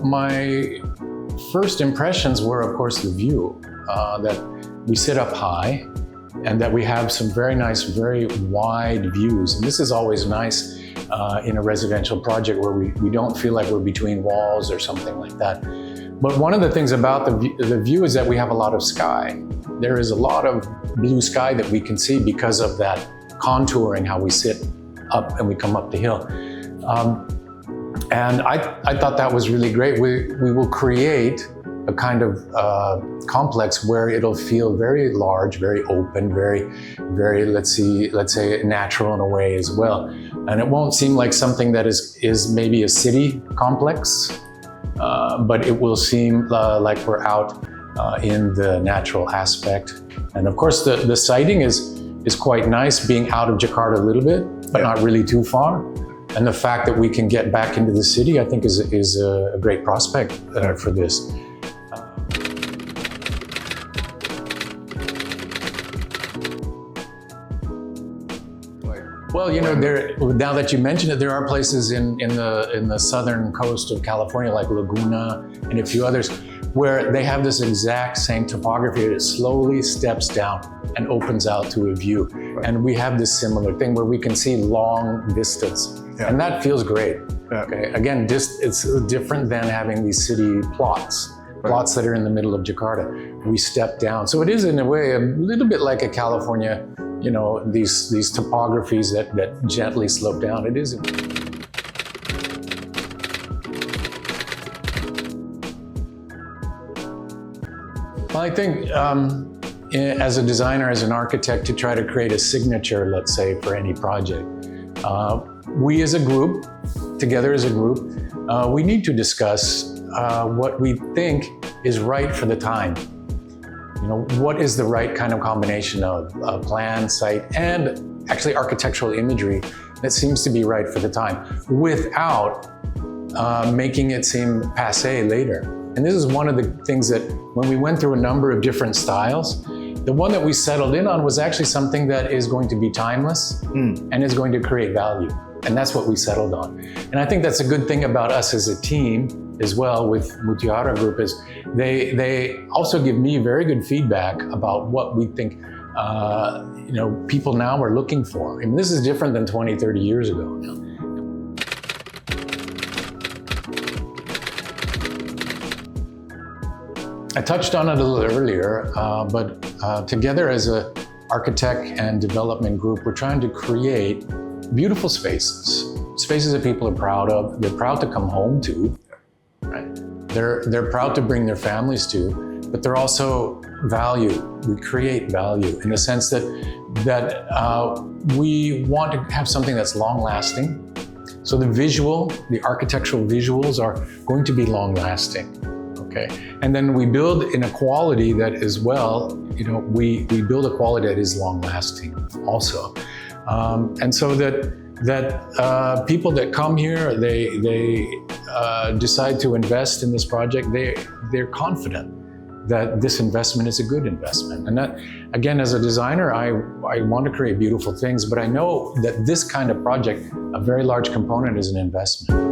my first impressions were, of course, the view, that we sit up high and that we have some very nice, very wide views. And this is always nice in a residential project where we don't feel like we're between walls or something like that. But one of the things about the view is that we have a lot of sky. There is a lot of blue sky that we can see because of that contouring, how we sit up and we come up the hill. And I thought that was really great. We will create a kind of complex where it'll feel very large, very open, very, let's say natural in a way as well. And it won't seem like something that is maybe a city complex, but it will seem like we're out in the natural aspect. And of course, the sighting is quite nice, being out of Jakarta a little bit, but not really too far. And the fact that we can get back into the city, I think is a great prospect for this. Well, you know, now that you mention it, there are places in the southern coast of California, like Laguna and a few others, where they have this exact same topography that slowly steps down and opens out to a view. Right. And we have this similar thing where we can see long vistas. Yeah. And that feels great. Yeah. Okay. Again, it's different than having these city plots that are in the middle of Jakarta. We step down. So it is, in a way, a little bit like a California, you know, these topographies that gently slope down. It is. Well, I think as a designer, as an architect, to try to create a signature, let's say, for any project, we as a group, together as a group, we need to discuss what we think is right for the time. You know, what is the right kind of combination of plan, site, and actually architectural imagery that seems to be right for the time, without making it seem passé later. And this is one of the things that when we went through a number of different styles, the one that we settled in on was actually something that is going to be timeless and is going to create value. And that's what we settled on. And I think that's a good thing about us as a team as well with Mutiara Group, is they also give me very good feedback about what we think you know, people now are looking for. I mean, this is different than 20, 30 years ago now. I touched on it a little earlier, but together as an architect and development group, we're trying to create beautiful spaces that people are proud of. They're proud to come home to, right? They're proud to bring their families to, but they're also value. We create value in the sense that we want to have something that's long-lasting. So the architectural visuals are going to be long-lasting. Okay. And then we build in a quality that is, well, you know, we build a quality that is long-lasting also. And so that people that come here, they decide to invest in this project, they're confident that this investment is a good investment. And that, again, as a designer, I want to create beautiful things, but I know that this kind of project, a very large component is an investment.